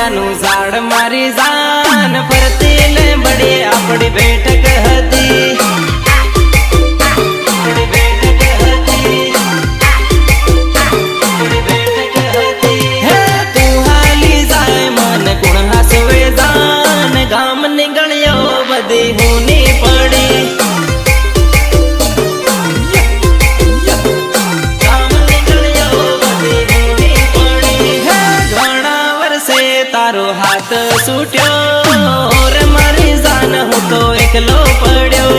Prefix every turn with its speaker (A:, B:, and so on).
A: સવેજાનું ઝાડ મારી જાન ફરતી ને બડી આપણી બેઠક હતી ગામ ની ગણ્યો બધી હુની પડી ગામ ની ગણ્યો બધી હુની પડી ઘણા વર્ષે તારો હાથ છૂટ્યો રે મારી જાન હું તો એકલો પડ્યો